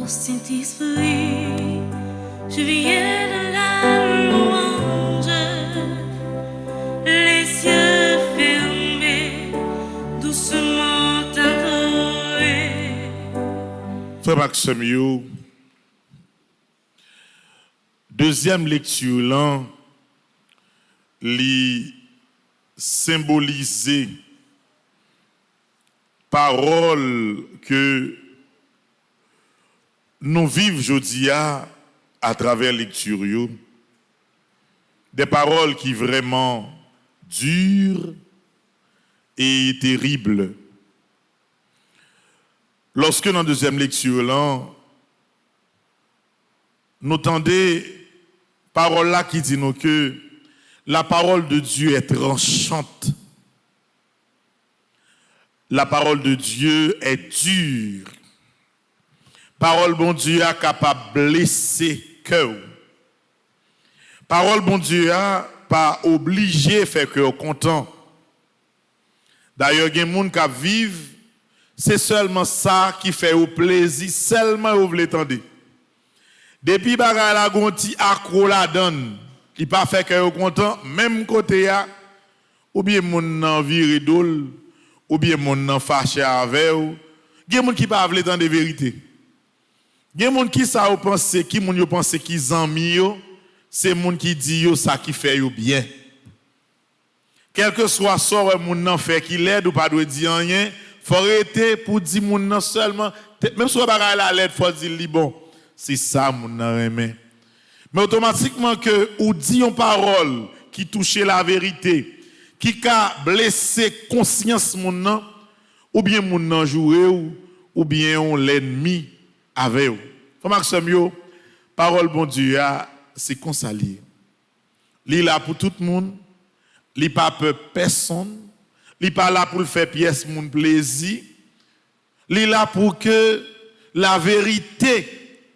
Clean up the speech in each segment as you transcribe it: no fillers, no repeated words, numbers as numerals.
Saint-Esprit, je viens de la louange, les yeux fermés, doucement adoré. Frère Maxime, deuxième lecture là, li symboliser parole que nous vivons aujourd'hui à travers lecture yo, des paroles qui vraiment dures et terribles. Lorsque dans la deuxième lecture là, nous entendons parole là qui dit nous que la parole de Dieu est tranchante. La parole de Dieu est dure. Parole bon Dieu est capable de blesser cœur. Parole bon Dieu est pas obligé de faire cœur content. D'ailleurs, il y a des gens qui vivent, c'est seulement ça qui fait au plaisir, seulement vous voulez entendre. Depuis bagay la gonti accro la donne, qui pas fait cœur content, même côté ya, ou bien mon nan vire dol, ou bien mon nan fâché avec ou, il y a des gens qui pas veulent entendre de vérité. Il y a des gens qui ça pense qui moun yo pense qui zanmi yo, c'est moun qui dit yo ça qui fait yo bien. Quel que soit ce moun nan fait qui l'aide ou pas doit dire rien, faut arrêter pour dire moun nan seulement, même si on pas la l'aide faut dire li bon. C'est ça moun nan remen. Mais automatiquement que ou dit une parole qui touche la vérité, qui ka blesser conscience moun nan, ou bien moun nan jouer ou bien on l'ennemi avec vous. Faut Maxime yo, parole bon Dieu c'est consalier. Li là pour tout le monde, li pas peur personne, li pas là pour faire pièce moun plaisir. Li là pour que la vérité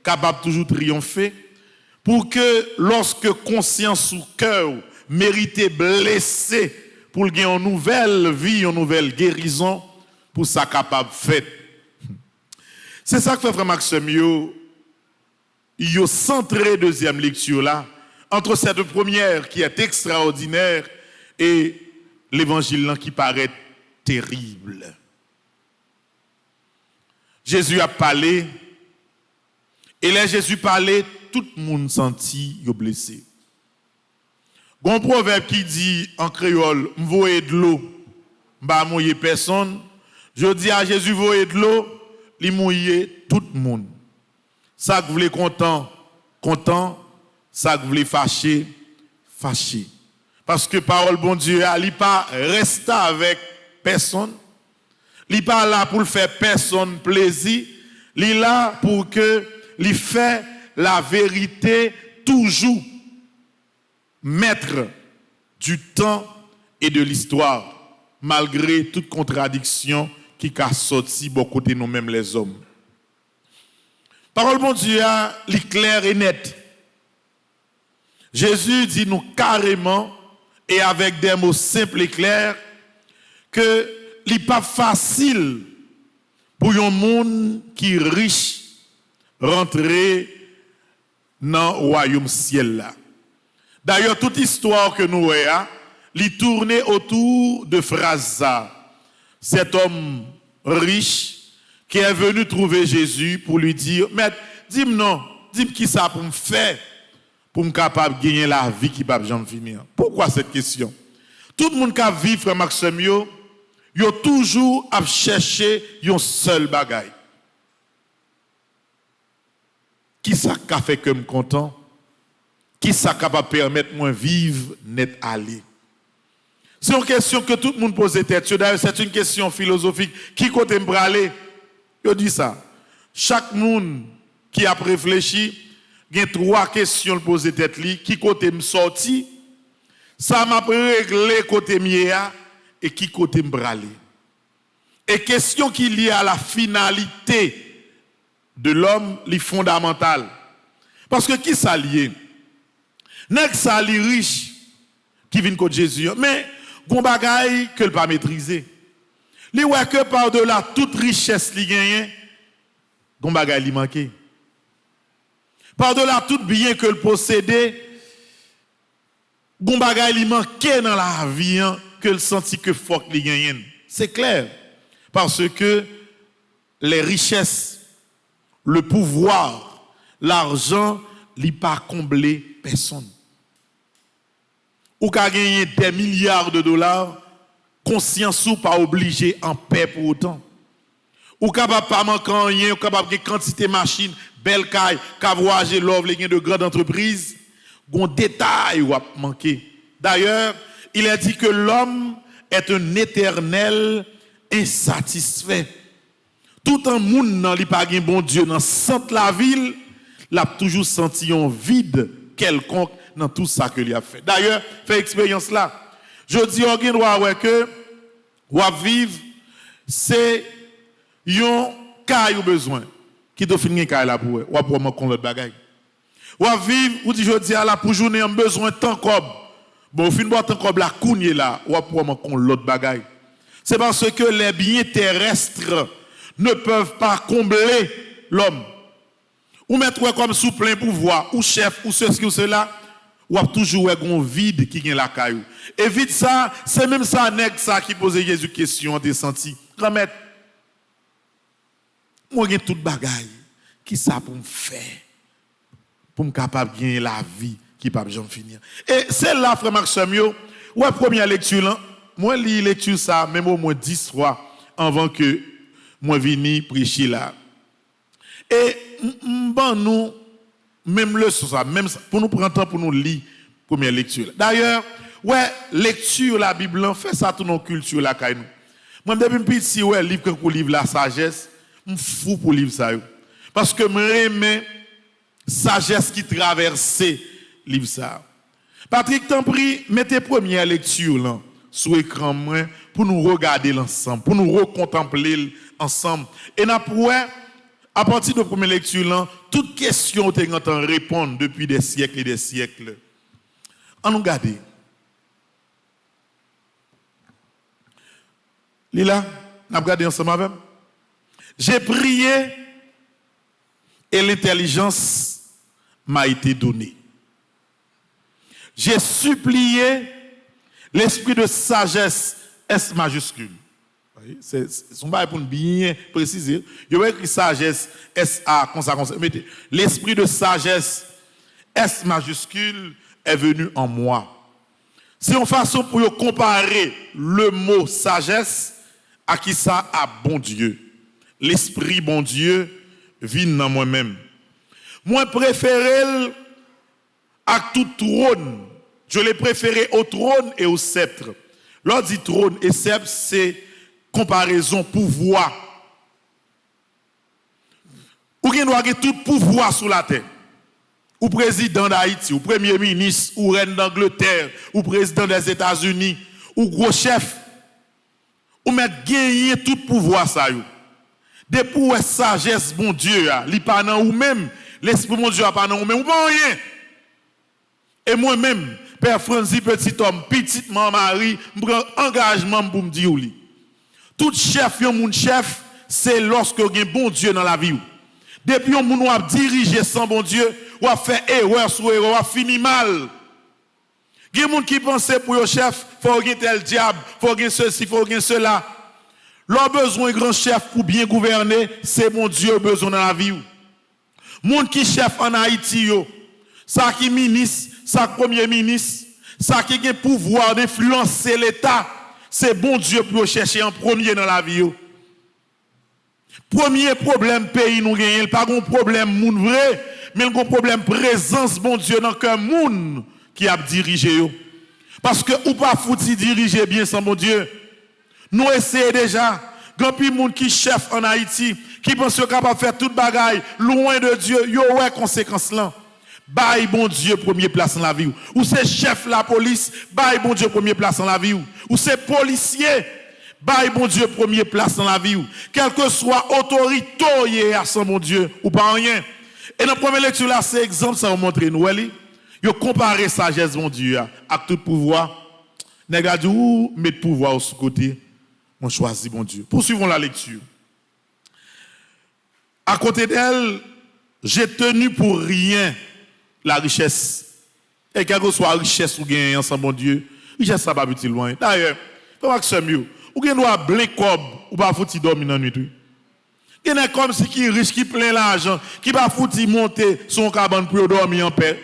capable toujours triompher, pour que lorsque conscience ou cœur mérite blessé pour gagner une nouvelle vie, une nouvelle guérison, pour ça capable fait. C'est ça que fait frère Maxime yo centré deuxième lecture là entre cette première qui est extraordinaire et l'évangile là qui paraît terrible. Jésus a parlé et là Jésus parlait, tout le monde senti yo blessé. Gon proverbe qui dit en créole, m'voyer de l'eau, m'ba mouiller personne. Je dis à Jésus voyer de l'eau, li mouiller tout le monde. Ça que vous voulez content, content, ça que vous voulez fâché, fâché. Parce que parole bon Dieu, il pas rester avec personne. Il pas là pour faire personne plaisir, il là pour que il fait la vérité toujours maître du temps et de l'histoire malgré toute contradiction qui a sorti beaucoup de nous-mêmes les hommes. Parole bon Dieu est claire et nette. Jésus dit nous carrément et avec des mots simples et clairs que il n'est pas facile pour un monde qui est riche rentrer dans le royaume ciel là. D'ailleurs toute histoire que nous voyons, il tourne autour de phrases. Cet homme riche qui est venu trouver Jésus pour lui dire, maître, dis-moi non, dis-moi qui ça pour me faire pour me capable de gagner la vie qui ne peut jamais finir. Pourquoi cette question? Tout le monde qui vit, frère Maxime, il a toujours à chercher un seul bagaille. Qui ça qu'a fait que je suis content? Qui ça capable permettre moi vivre net aller? C'est une question que tout le monde pose tête. D'ailleurs, c'est une question philosophique. Qui côté me aller? Je dis ça. Chaque monde qui a réfléchi, il y a trois questions posées tête li. Qui côté me sorti? Ça m'a réglé côté mia et qui côté me aller? Et question qui liée à la finalité de l'homme, les fondamentales. Parce que qui s'allie? N'est-ce ça li riche qui vient contre Jésus, mais gon bagay que le pas maîtriser. Li ouais que par-delà toute richesse li gagne, gon bagay li manqué. Par-delà tout bien que le possédait, bon bagay li manquait dans la vie que le senti que faut qu'il gagne. C'est clair. Parce que les richesses, le pouvoir, l'argent, li pas combler personne. Ou ka gagner des milliards de dollars, conscience ou pas obligé en paix pour autant. Ou capable pas manquer rien, ou capable de quantité de machines, belle caille, ka voyager l'offre les de grandes entreprises, gon détail ou a manqué. D'ailleurs, il a dit que l'homme est un éternel insatisfait. Tout un monde nan li pa gen bon Dieu dans centre la ville, l'a toujours senti un vide quelconque dans tout ça que lui a fait. D'ailleurs, fait expérience là. Je dis au gen droit que ou vivre c'est yon kay ou besoin qui doit finir kay là pour ou pour man kon l'autre bagaille. Ou vivre ou dit je dis à la pour journée en besoin tant cob. Bon fin boire tant cob la kounye là ou pour man kon l'autre bagaille. C'est parce que les biens terrestres ne peuvent pas combler l'homme. Ou mettre comme sous plein pouvoir, ou chef, ou ceci ou cela, ou a toujours un vide qui vient la caillou. Et vide ça, c'est même ça, nèg ça qui posait Jésus question, t'es senti. Remettre, moi j'ai toute bagaille, qui ça pour me faire, pour me capable de gagner la vie qui pas jamais finir. Et c'est là, frère Maxime, ouais, première lecture là, moi lis lecture ça, même au moins 10 fois, avant que moi vini prêcher là. Et bon nous même le ça même pour nous prendre temps pour nous lire première lecture. D'ailleurs, ouais, lecture la Bible fait ça tout nos culture la kay nous. Moi depuis petit ouais livre que livre la sagesse, me fou pour livre ça yo. Parce que me aime sagesse qui traverse livre ça. Patrick Tampri, mettez première lecture là sur écran moins pour nous regarder l'ensemble, pour nous recontempler ensemble. Et n'a à partir de la première lecture, là, toute question que tu entends répondre depuis des siècles et des siècles. On nous garde. Lila, on a regardé ensemble avec. J'ai prié et l'intelligence m'a été donnée. J'ai supplié l'esprit de sagesse, S majuscule. C'est son bail pour bien préciser. Il y a écrit sagesse, S-A, comme ça. Mettez. L'esprit de sagesse, S majuscule, est venu en moi. C'est une façon pour comparer le mot sagesse à qui ça a bon Dieu. L'esprit bon Dieu vient dans moi-même. Moi préféré à tout trône. Je l'ai préféré au trône et au sceptre. L'on dit trône et sceptre, c'est comparaison pouvoir. Ou qui doit tout pouvoir sur la terre. Ou président d'Haïti, ou premier ministre, ou reine d'Angleterre, ou président des États-Unis, ou gros chef. Ou mettre gagner tout pouvoir ça yo. Depuis la sagesse bon Dieu li pas nan ou même, l'esprit bon Dieu pas nan ou même ou pas rien. Et moi-même, Père Franzi petit homme, petite maman Marie, me prend engagement pour me dire li. Tout chef, yon moun chef, c'est lorsque yon gen bon Dieu dans la vie. Depuis yon moun wap dirige sans bon Dieu, wap fait erreur sur erreur, wap fini mal. Gen moun qui pense pour yon chef, faut gen tel diable, faut gen ceci, faut gen cela. Leur besoin grand chef pour bien gouverner, c'est mon Dieu besoin dans la vie. Moun qui chef en Haïti yo, ça qui ministre, ça premier ministre, ça qui gen pouvoir d'influencer l'État. C'est bon Dieu pour chercher en premier dans la vie. Premier problème pays nous gagnons, pas un problème moun vrai, mais un problème présence bon Dieu dans cœur moun qui a dirigé. Parce que ou pas fouti diriger bien sans bon Dieu. Nous essayons déjà, grand pi moun qui chef en Haïti, qui pense capable de faire toute bagaille loin de Dieu, yo ouais conséquence là. Baille bon Dieu premier place dans la vie. Ou c'est chef la police, baille bon Dieu premier place dans la vie. Ou c'est policier, baille bon Dieu premier place dans la vie. Quelle que soit autorité à son bon Dieu ou pas rien. Et dans la première lecture là, c'est exemple ça vous montre nous. Yo comparer sagesse bon Dieu à tout pouvoir. Nèg a dit ou mettre pouvoir au côté. On choisit bon Dieu. Poursuivons la lecture. À côté d'elle, j'ai tenu pour rien la richesse. Et quelle que soit la richesse ou gagne ensemble, bon Dieu, richesse ça pas petit loin. D'ailleurs, comment que c'est mieux? Ou bien doit blé cob ou pas fouti dormir dans la nuit. Il y a comme si qui riche, qui plein l'argent, qui pas fouti monter son cabane pour dormir en paix.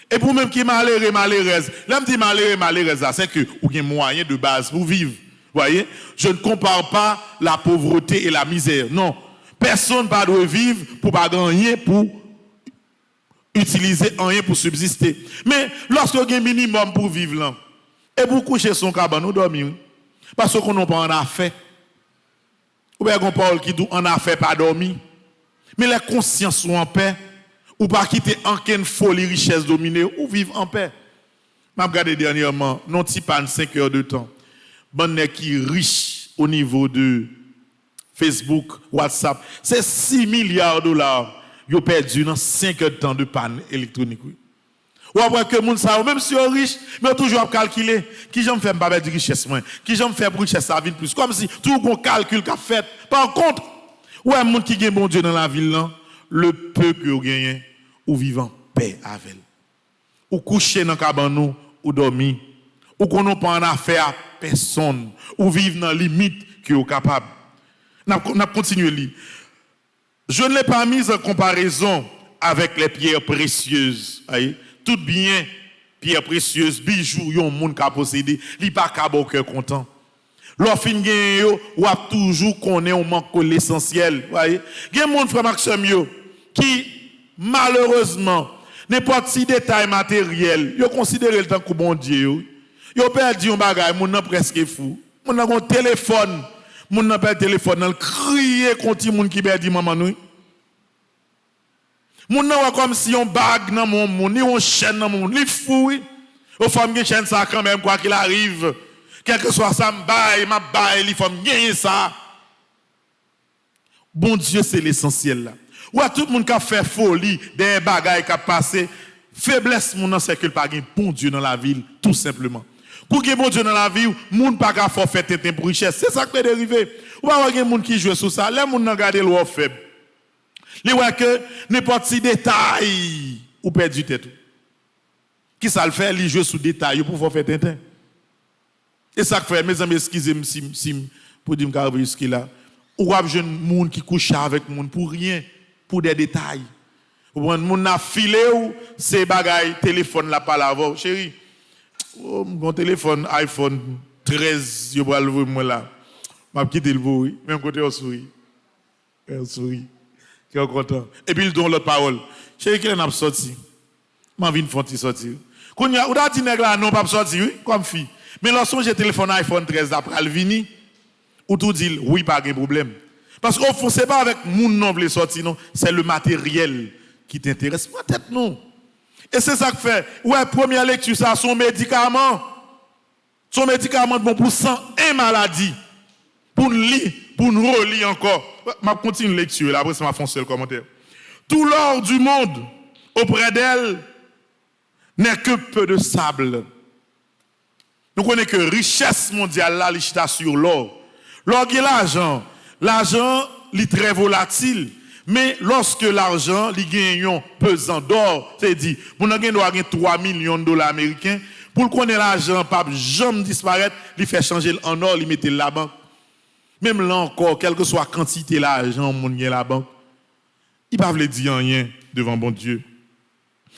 Et pour même qui malheureux, malheureuse, là me dit malheureux, malheureuse, c'est que ou bien moyen de base pour vivre. Voyez, je ne compare pas la pauvreté et la misère. Non, personne ne doit vivre pour pas gagner, pour utiliser rien pour subsister. Mais lorsque il y a un minimum pour vivre là, et pour coucher son cabane, nous dormir. Parce qu'on n'a pas en affaire. Ou bien qu'on parle qui dit en affaire pas dormir. Mais les consciences sont en paix. Ou pas quitter aucune folie, richesse dominée, ou vivre en paix. Je regardé dernièrement, non petit pas 5 heures de temps. Bon qui est riche au niveau de Facebook, WhatsApp, c'est 6 milliards de dollars. Ils ont perdu dans 5 heures de temps de panne électronique. Ou après que les gens, même si ils sont riches, mais toujours calculer qui j'aime faire pas de richesse moins, qui j'aime faire pour richesse ça vient plus. Comme si tout le calcul qu'a fait. Par contre, ouais, les gens qui gagne bon Dieu dans la ville là, le peu que vous gagnez, ou vivent en paix avec. Ou coucher dans cabane ou dormir, ou qu'on n'a pas en affaire à personne, ou vivre dans la limite que vous êtes capable. N'a continué lire. Je ne l'ai pas mise en comparaison avec les pierres précieuses. Tout bien, pierres précieuses, bijoux, yon monde qui a possédé, li pas capable au cœur content. L'offre gagne yo, ou a toujours connaît on manque l'essentiel, voyez. Gen monde frère Maxime yo qui malheureusement n'importe si détail matériel, yo considère le temps que bon Dieu yo perdu un bagage, moun nan presque fou. Moun nan un téléphone, moun nan perdu téléphone, nan crier contre moun qui perdu maman nou. Moun nan comme si on bague dans mon monde, ni on chaîne dans mon monde, li fou. Au femme qui chaîne ça quand même quoi qu'il arrive. Quel que soit ça, ma baille, il faut gagner ça. Bon Dieu, c'est l'essentiel là. Ou tout le monde qui a fait folie, des bagailles qui a passé, faiblesse, mon c'est que pas bon Dieu dans la ville, tout simplement. Pour qu'il y ait bon Dieu dans la ville, moun pas qu'à faire tête pour richesse. C'est ça qui peut dériver. Ou pas qu'il y ait monde qui joue sur ça, les moun nan garder l'eau faible. Les ouais que n'importe quel détail ou perd du tête. Qui ça le fait, li jouer sous détail pour faire tintin. Et ça fait mes amis excusez-moi si pour dire me jusqu'à là. Ou a jeune monde qui couche avec monde pour rien, pour des détails. Ou monde n'a filé ou c'est bagaille téléphone là pas là chérie. Oh, mon téléphone iPhone 13 yo va le moi là. M'a quitté le bruit, même côté on sourit. On sourit. Qui est content. Et puis il donne l'autre parole. Chérie qui n'a sorti. M'a vinn font sortir. Quand ou da dit nèg là non pas sortir oui, comme fille. Mais lorsque j'ai téléphone iPhone 13 après le vini, ou tout dit oui pas de problème. Parce qu'au fond c'est pas avec moun non veut sortir non, c'est le matériel qui t'intéresse pas tête non. Et c'est ça que fait. Ouais, première lecture ça son médicament. Son médicament bon pour 101 maladies. Pour lire, pour nous relire encore. Je continue la lecture là après ça m'a fait un seul commentaire. Tout l'or du monde auprès d'elle n'est que peu de sable. Nous connaissons que richesse mondiale là, l'chita sur l'or. L'or qui est l'argent. L'argent, est très volatile. Mais lorsque l'argent, il gagne pesant d'or, c'est dit, vous n'avez pas 3 millions de dollars américains, pour connaître l'argent, pas jamais disparaître, il fait changer en or, il mettait la banque. Même là encore, quelle que soit la quantité d'argent, mon gagne la banque, il ne peut pas dire rien devant bon Dieu.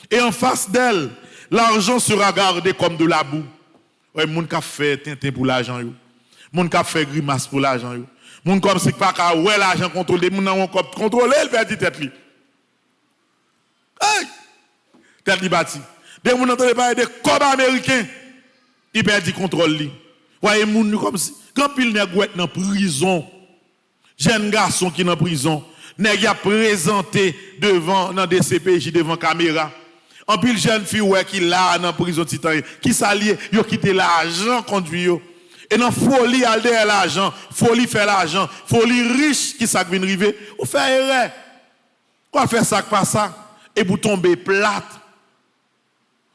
Et en face d'elle, l'argent sera gardé comme de la boue. Ouais, moun ka fait tintin pour l'argent yo. Moun ka fait grimace pour l'argent yo. Moun comme si pas ka ouais l'argent contrôlé, moun nan contrôler, il perd tête li. Hey! Tête li bati. Des moun entend parler de cob américain, il perd contrôle li. Voyez moun comme si quand pile nèg ouet dans prison. Jeune garçon qui dans prison, nèg a présenté devant dans des CPJ devant caméra. En pile jeune fille ouais qui là dans prison titan qui s'allie yo quitté l'argent conduit yo et dans folie al derrière l'argent folie faire l'argent folie riche qui ça vient river ou faire erreur quoi faire ça pas ça et pour tomber plate.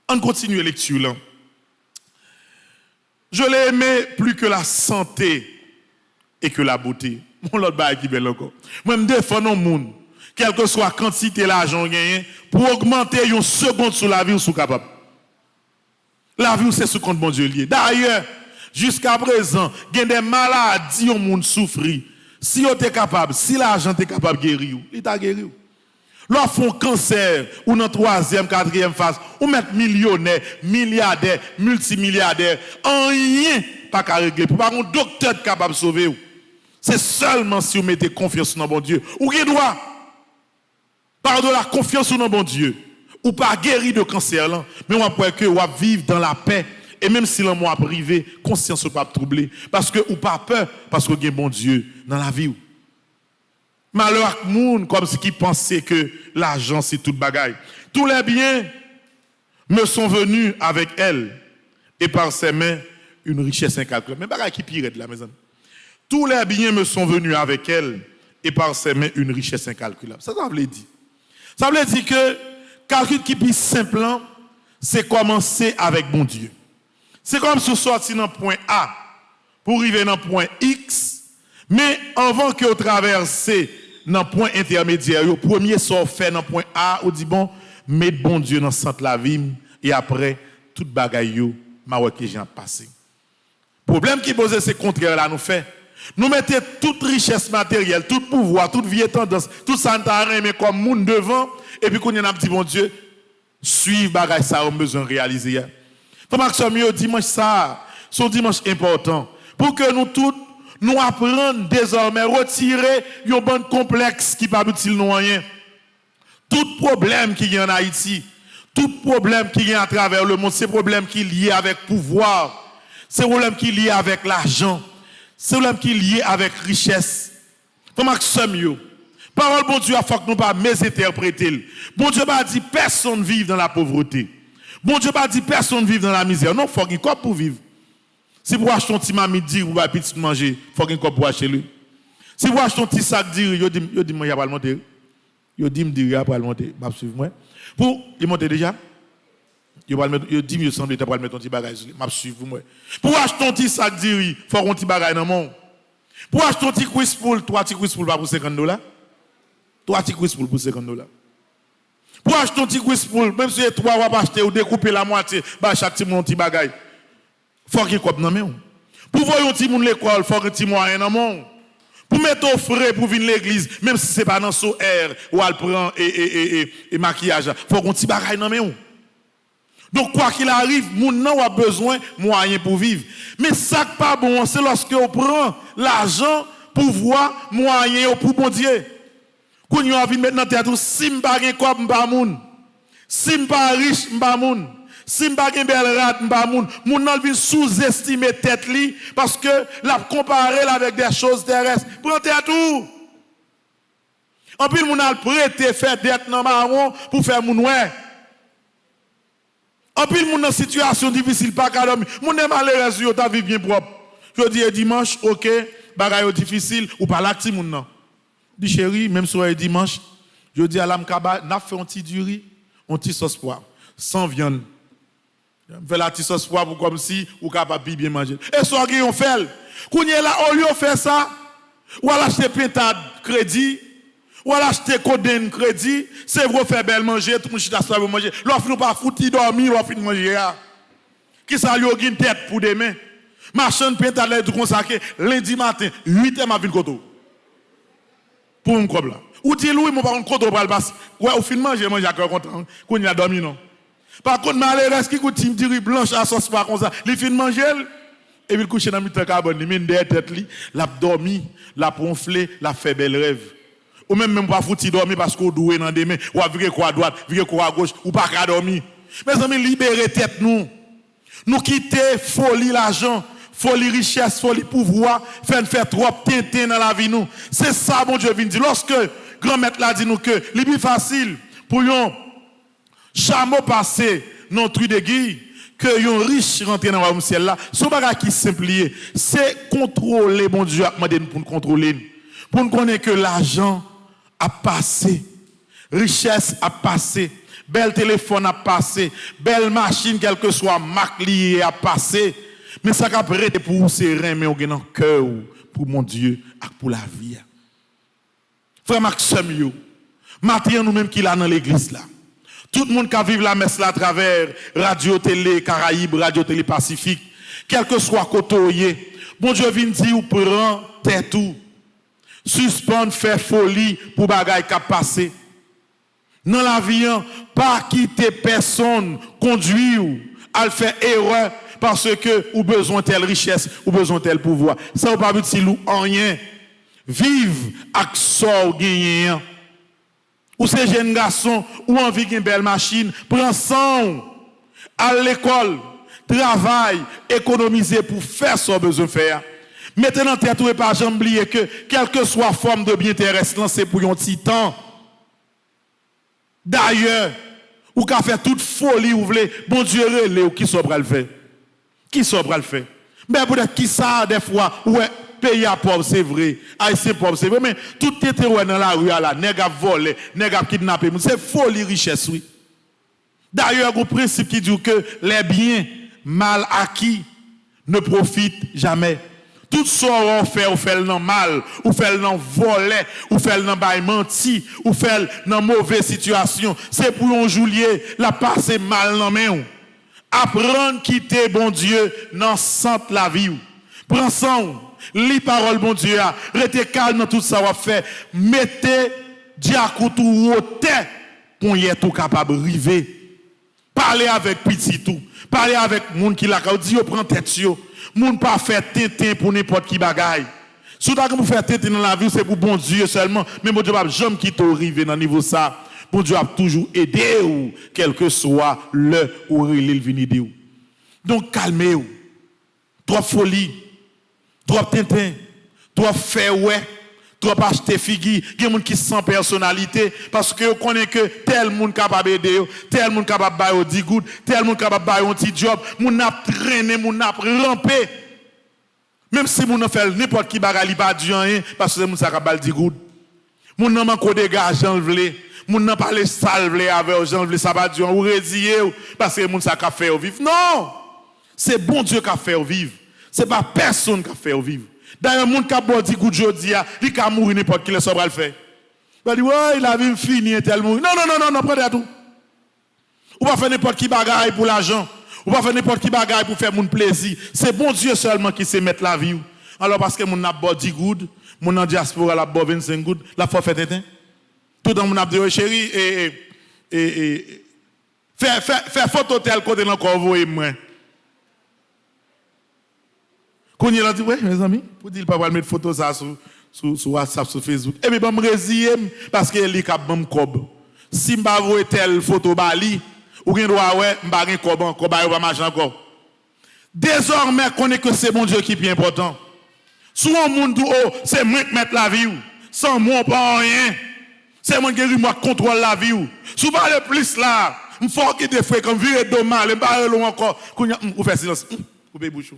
On continue lecture là. Je l'ai aimé plus que la santé et que la beauté. Mon l'autre bail qui belle encore. Moi me défends non monde quelle que soit la quantité d'argent gagné, pour augmenter une seconde sur la vie, ou sous capable. La vie, c'est ce compte bon Dieu lié. D'ailleurs, jusqu'à présent, il y a des maladies où monde souffre. Si vous êtes capable, si l'argent est capable de guérir, il t'a guéri. Lorsqu'on fait un cancer, ou dans la troisième, quatrième phase, ou mettre millionnaire, milliardaire, multimilliardaire, en rien pas qu'à régler. Pour pas un docteur capable de sauver. C'est seulement si vous mettez confiance dans bon Dieu. Ou qui doit, par de la confiance dans bon Dieu, ou pas guéri de cancer, là, mais on peut que vous vivre dans la paix. Et même si le mois privé, conscience ne pas troubler. Parce que ou pas peur, parce que vous avez bon Dieu dans la vie. Malheur à monde comme ceux qui pensaient que l'argent c'est toute bagaille. Tous les biens me sont venus avec elle et par ses mains une richesse incalculable. Mais bagaille qui pire de la maison. Tous les biens me sont venus avec elle et par ses mains une richesse incalculable. Ça veut dire. Ça veut dire que calcul qui est plus simple, c'est commencer avec bon Dieu. C'est comme si vous sortiez dans le point A pour arriver dans le point X, mais avant que vous traversiez dans le point intermédiaire, le premier sort fait dans le point A, vous dit bon, mettez bon Dieu dans le centre de la vie, et après, toute bagaille, ma que j'ai passé. Le problème qui pose, c'est le contraire là, nous fait. Nous mettons toute richesse matérielle, tout pouvoir, toute vieille tendance, tout ça nous a remis comme monde devant, et puis qu'on y a dit bon Dieu, suivre bagaille ça, on a besoin de réaliser. Comment que ce mieux dimanche ça, son dimanche important, pour que nous tous, nous apprenions désormais à retirer un bon complexe qui n'est pas utile nous rien. Tout problème qui y a en Haïti, tout problème qui y a à travers le monde, c'est problème qui est lié avec pouvoir, c'est problème qui est lié avec l'argent, c'est problème qui est lié avec richesse. Comment que ce mieux? Parole bon Dieu, il faut que nous pas mésinterpréter. Bon Dieu pas dit personne vive dans la pauvreté. Bon Dieu pas dit personne vive dans la misère. Non, il faut qu'il y ait quoi pour vivre. Si vous achetez un petit mamie ou un petit manger, il faut qu'il y ait quoi pour acheter lui. Si vous achetez un petit sac d'iri, il dit moi il y a pas le monter. Il dit me dire il y a pas le monter, m'a suivre moi. Pour il monter déjà. Il va le mettre, il dit me semble tu vas le mettre un petit bagage, m'a suivre moi. Pour acheter un petit sac d'iri, il faut un petit bagage dans mon. Pour acheter un petit quiz pool, 3 petits quiz pool pas pour $50. 3 petits quiz pool pour $50. Pour acheter un petit quiz pool, même si tu as 3 va acheter ou découper la moitié, bah chaque petit petit bagage. Faut qu'il y ait quoi dans main. Pour voir un petit monde l'école, faut qu'il y ait un petit moyen dans mon. Pour mettre au frais pour venir l'église, même si c'est pas dans son air ou elle prend et maquillage, faut qu'on petit bagage dans main. Donc quoi qu'il arrive, moun nan a besoin moyen pour vivre. Mais ça qui pas bon, c'est lorsque on prend l'argent, pouvoir, moyen pour bon Dieu. Quand on a envie de mettre dans tête, si m'pa gen quoi m'pa moun. Si m'pa riche m'pa moun. Si m'pa gen belle rate m'pa moun. Moun nan vient sous-estimer tête li parce que la comparer avec des choses terrestres. Prends tête tout. En plus moun a prêté faire dette dans marron pour faire moun ouais. En plus moun dans situation difficile pas ka dormir. Moun est malheureux yo ta vie bien propre. Je dis dimanche OK, bagay difficile ou pas la ti moun nan. Dit chéri, même si c'est dimanche, je dis à l'âme kaba, n'a fait un petit riz, un petit sauce poivre, sans viande. Fait la petite sauce poivre comme si ou capable bien manger. Et soit on fait, quand est là au lieu de faire ça, ou à acheter pintade crédit, ou à acheter coden crédit, c'est vrai faire belle manger, tout le monde chita soir manger. L'offre nous pas fouti dormir, l'offre manger. Qui ça lui a une tête pour demain. Machin pintade tout consacré lundi matin, 8h ma ville koto. Pour un comme là. Ou dit Louis, mon par contre, contre le passe. Ouais, au fin manger, manger à cœur content. Qu'on y a dormi, non. Par contre, malheureux, qui coûte une diri blanche à sauce pas comme ça. Les fin manger, et puis coucher dans le temps carbone, il met derrière tête, l'a dormi, l'a ponflé, l'a fait belle rêve. Ou même pas foutu dormir parce qu'on doué dans des mains, ou à virer quoi à droite, virer quoi à gauche, ou pas qu'à dormir. Mes amis, libérer tête nous. Nous quitter folie l'argent. Folie richesse, folie pouvoir, faire trop tintin dans la vie nous. C'est ça, bon Dieu vient dire. Lorsque grand-maître l'a dit nous que, c'est plus facile pour un chameau passer dans le truc de guille, que un riche rentre dans le ciel là. Ce bagage qui est simple, c'est contrôler, bon Dieu, pour nous contrôler. Pour nous connaître que l'argent a passé, richesse a passé, bel téléphone a passé, belle machine, quelle que soit marque liée a passé. Mais ça qui a prêté pour vous serein, mais on a un cœur pour mon Dieu et pour la vie. Frère Maxime, Matin, nous-mêmes qui là dans l'église là. Tout le monde qui vit la messe là à travers Radio Télé Caraïbes, Radio Télé Pacifique, quel que soit côté, bon Dieu vient dire ou prend tête tout. Suspendre faire folie pour bagaille qui passer. Dans la vie, pas quitter personne conduire ou à faire erreur parce que ou besoin telle richesse ou besoin tel pouvoir. Ça ou pas dire ou rien. Vive avec ça ou gagner. Ou ces jeunes garçons ou envie d'une belle machine, prends sang à l'école, travail, économiser pour faire ce qu'on a besoin de faire. Mettez dans tête ou pas jamais oublier que quelle que soit forme de bien terrestre, c'est pour un petit temps. D'ailleurs, ou qu'a fait toute folie ou voulez, bon Dieu relé ou qui sobra le faire. Qui sobra le faire. Mais peut-être qui ça des fois ouais pays à pauvre c'est vrai, haïtien pauvre c'est vrai mais tout était dans la rue là, nèg a volé, nèg a kidnappé, c'est folie richesse oui. D'ailleurs, il y a un principe qui dit que les biens mal acquis ne profitent jamais. Tout ce qu'on fait, ou fait le mal, ou fait le volé, ou fait le menti, ou fait dans mauvaise situation, c'est pour un joulier la passer mal dans main. Apprendre quitter bon Dieu dans sente la vie. Prends son, lis parole bon Dieu, restez calme dans tout ça va faire, mettez diakou tout haute pour y être tout capable de river. Parlez avec petit tout, parlez avec monde qui l'a dit prend tête yo. Moun pas faire tétin pour n'importe qui bagaille. Si vous faites tétin dans la vie, c'est pour bon Dieu seulement. Mais bon Dieu va jamais quitter arriver dans niveau ça. Bon Dieu va toujours aider ou quel que soit le ou il vient aider ou. Donc calmez-vous. Trop folie, trop tétin, trop faire ouais, trop acheter figui, il y a des gens qui sans personnalité parce que vous connaissez que tel monde capable d'aider, tel monde capable de faire 10 gouttes, tel monde capable de faire un petit job, moun n'a traîné, moun n'a rampé. Même si moun n'a fait n'importe qui bagali pas du rien parce que moun ça capable 10 gouttes. Moun n'a manque de gars Jean vle, moun n'a parler sale vle avec Jean vle ça pas du ou résilier parce que moun ça qu'a fait vivre. Non! C'est bon Dieu qui a fait vivre. C'est pas personne qui a fait vivre. D'ailleurs, mon cap bon dit good jodi il ka mourir n'importe qui le sobra le faire. Il dit ouais, il a vu fini tel mourir. Non, prenez tout. Ou pas faire n'importe qui bagaille pour l'argent. Ou pas faire n'importe qui bagaille pour faire mon plaisir. C'est bon Dieu seulement qui sait mettre la vie. Alors parce que mon n'a pas 10 good, mon en diaspora la pas 25 good, la faut faire tétin. Tout dans mon a dit chérie faire photo tel côté encore voyer moi. Quand il a dit, ouais, mes amis, pour dire, pas mettre photo ça sur WhatsApp, sur Facebook. Et puis, je me résille parce que il a un cob. Si je ne vois telle photo, ou bien, ouais, je ne vais pas marcher encore. Désormais, on connaît que c'est mon Dieu qui est plus important. Souvent, le monde dit, oh, c'est moi qui mets la vie. Sans moi, pas rien. C'est moi qui contrôle la vie. Souvent, le plus là, je faut qu'il te fait comme virer de mal, je ne vais pas encore. Vous faites silence. Coupez bouchon.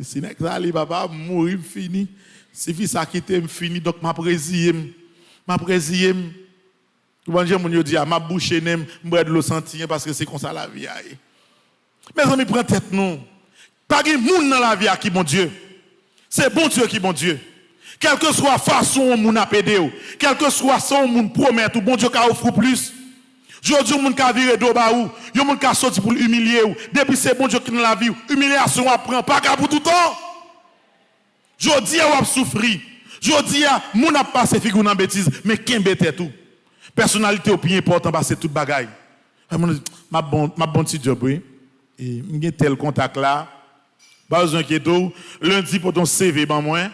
Si nek ça li papa mourir fini si fils ça quitter me fini donc m'a présiller bon Dieu mon yo dit m'a boucher nem m'boire de l'eau sentir parce que c'est comme ça la vie mes amis prend tête non pas gen moun dans la vie qui bon Dieu c'est bon Dieu qui bon Dieu quelle que soit façon moun a pédé ou quelle que soit son moun promet ou bon Dieu ka offre plus. Jodi moun ka vire do ba ou, yo moun ka sorti pour humilier ou. Depuis c'est bon Dieu qui dans la vie, humiliation apprend pas ka pour tout temps. Jodi a souffri. Jodi a moun a passé figou dans bêtise, mais kembe tête tout. Personnalité au plus important passer toute bagaille. Ma bon petit job oui. Et m'gen tel contact là. Pas besoin que tout lundi pour ton CV ban moi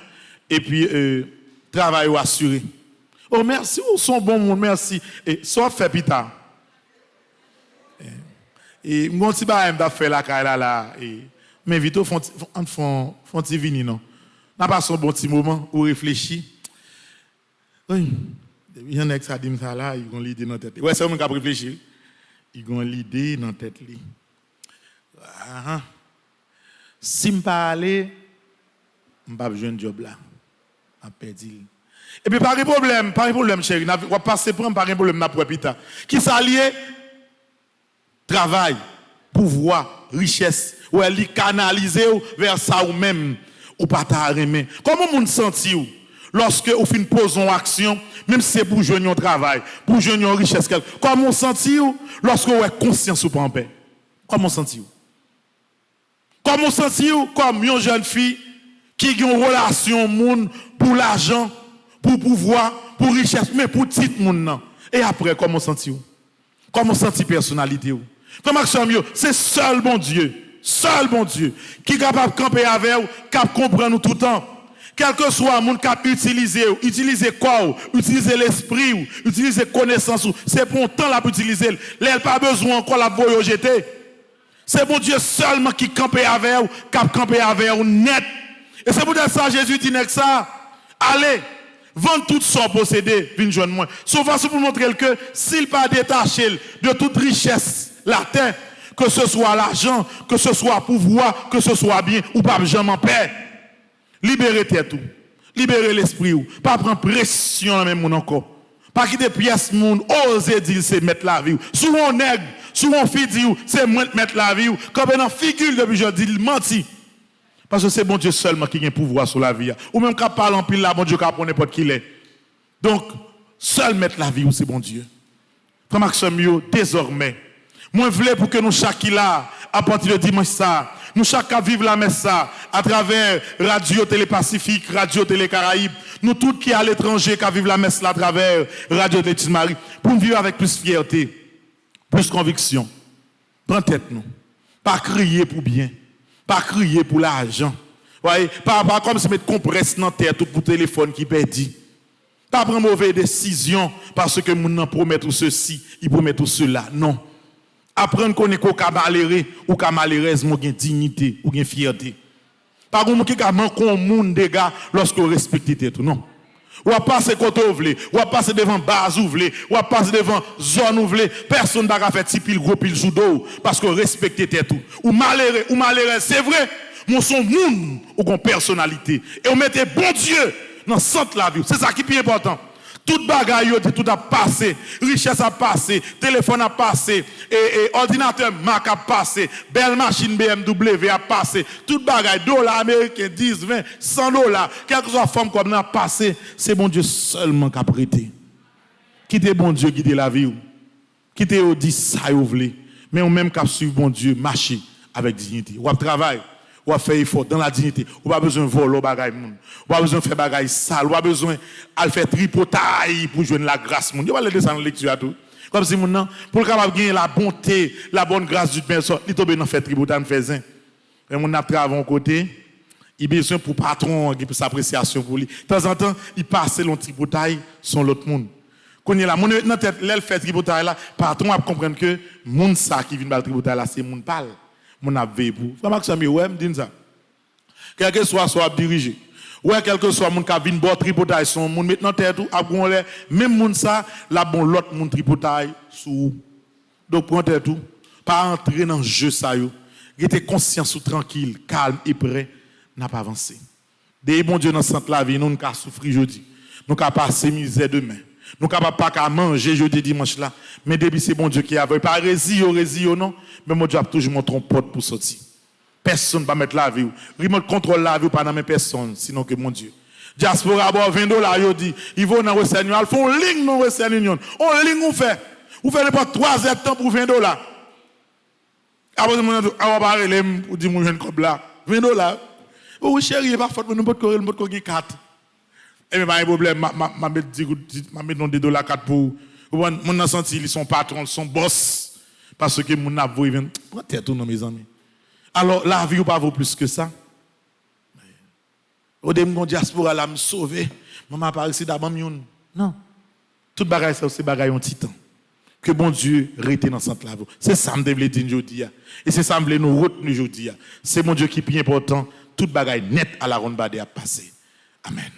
et puis travail ou assuré. Oh merci, ou son bon monde, merci. Et soit fait pita. Et mon petit bain m'a fait la caille là et mais vite font vini non. N'a pas son bon petit moment ou réfléchir. Oui. Il y en a qui ça dit ça là, ils ont l'idée dans tête. Ouais, c'est moi qui réfléchir. Ils ont l'idée dans tête li. Si me parler, me pas besoin de job là. A perdu. Et puis pas de problème chérie, on va passer prendre pas de problème n'a pour pita. Qui s'allier travail, pouvoir, richesse, ou elle canaliser vers ça ou même ou pas ta remet. Comment moun senti ou Lorsque vous finissez poser une action, même si c'est pour jouer un travail, pour jouer une richesse, comment sentez-vous lorsque vous avez conscience ou pas en paix? Comment sentez-vous? Comment sentez-vous comme une jeune fille qui a une relation monde pour l'argent, pour pouvoir, pour richesse, mais pour petit monde? Et après, comment sentez-vous? Comment sentez-vous personnalité? Comme c'est seul bon Dieu qui est capable de camper avec vous, capable de comprendre nous tout le temps. Quel que soit le monde qui a utiliser corps, utiliser l'esprit, utiliser connaissance, c'est pour temps la utiliser. Il n'a pas besoin encore la voyer jeter. C'est bon Dieu seulement qui campe avec vous, qui campe avec vous net. Et c'est pour ça que Jésus dit que ça, allez, vendre tout son possédé, viens joindre moi. Souvent, c'est pour montrer que s'il pas détaché de toute richesse, la terre, que ce soit l'argent, que ce soit pouvoir, que ce soit bien, ou pas jamais en paix. Libérez tête, libérez l'esprit, pas prendre pression dans même monde encore. Pas quitter pièce monde, oser dire c'est mettre la vie. Souvent on nègre, souvent on fait dire c'est mettre la vie. Comme dans figure depuis je dis il mentit. Parce que c'est bon Dieu seulement qui a un pouvoir sur la vie. Ou même quand parle en pile là, bon Dieu qui apprend n'importe qui est. Donc seul mettre la vie c'est bon Dieu. Comme Maxime désormais, moi je voulais pour que nous chaque là à partir de dimanche ça, nous chacun vivre la messe ça à travers Radio Télé Pacifique, Radio Télé Caraïbes, nous tous qui à l'étranger qui vivent la messe là à travers Radio Télé Marie, pour nous vivre avec plus fierté, plus conviction. Prends tête nous. Pas crier pour bien, pas crier pour l'argent. Voyez, pas comme se mettre compresse dans tête tout pour téléphone qui perdu. Pas prendre mauvaise décision parce que moun nan promet tout ceci, il promet tout cela. Non. Apprendre qu'on est qu'à malheureux ou qu'à malheureuse, mon dignité ou gain fierté. Pas comme qui manque un monde des gars lorsque vous respectez tout non. Ou à passer côté ouvlé, ou à passer devant base ouvlé, ou à passer devant zone ouvlé, personne n'a fait petit pile gros pile judo parce que respectez tout. Ou malheureux, c'est vrai, mon son monde ou qu'on personnalité et on mettez bon Dieu dans centre la vie. C'est ça qui est plus important. Tout bagaille, tout a passé, richesse a passé, téléphone a passé, et ordinateur Mac a passé, belle machine BMW a passé, tout bagaille, dollars américains, 10, 20, 100 $, quelque soit forme comme ça a passé, c'est bon Dieu seulement qui a prêté. Quittez bon Dieu, guidez la vie. Quittez au dit ça, vous voulez. Mais on même qu'à suivre bon Dieu, marcher avec dignité. Ou à travailler. Ou à faire effort dans la dignité. Ou pas besoin de voler bagaille moun. Ou pas besoin de faire bagaille sale. Ou pas besoin de faire tripotaille pour joindre la grâce moun. Vous allez descendre la lecture à tout. Comme si moun pour capable gagner la bonté, la bonne grâce d'une personne, il tombe dans faire tripotaille faisant. Et moun n'a travaillé à côté, il besoin pour patron pour sa appréciation pour lui. De temps en temps, il passe le tripotaille sur l'autre monde. Quand il est là, mon dans tête, l'elle fait tripotaille là, patron a comprendre que moun ça qui vient dans le tripotaille là, c'est moun parle. Mon avis pour. Frère Maxime, ouais, me dit ça. Quel que soit dirigé. Ouais, quel que soit mon qui vient bord tripotaille son moun maintenant tête tout après même moun ça la bon l'autre moun tripotaille sous. Donc prends tête tout, pas entrer dans jeu ça yo. Rester conscience ou tranquille, calme et prêt, n'a pas avancé. Des bon Dieu dans centre la vie, nous nous ca souffrir jeudi. Nous ca passer misère demain. Nous ne pouvons pas manger jeudi dimanche là, mais depuis c'est bon Dieu qui a pas résio non, mais mon Dieu a toujours montré un pote pour sortir. Personne ne va mettre la vie. Remote contrôle la vie pas dans même personne, sinon que mon Dieu. Diaspora avoir $20, il dit, il va dans Western Union, il faut une ligne dans Western Union. On ligne on fait n'importe 3 heures de temps pour $20. Après mon avoir parler pour dire mon jeune comme là, $20. Oh chérie, pas faute nous pas correr, nous pas 4. Et mais pas un problème, m'a mettre dans des $ 4 pour mon a senti ils sont patrons, ils sont boss parce que mon a voulu vient prendre tête tout mes amis. Alors la vie ou pas vaut plus que ça. Au début mon diaspora là me sauver, maman pas ici d'abord non. Toute bagaille ça c'est bagaille en titan. Que bon Dieu rete dans centre la vie. C'est ça me devait dire aujourd'hui et c'est ça me nous retenir aujourd'hui. C'est mon Dieu qui est plus important, toute bagaille net à la ronde badé à passer. Amen.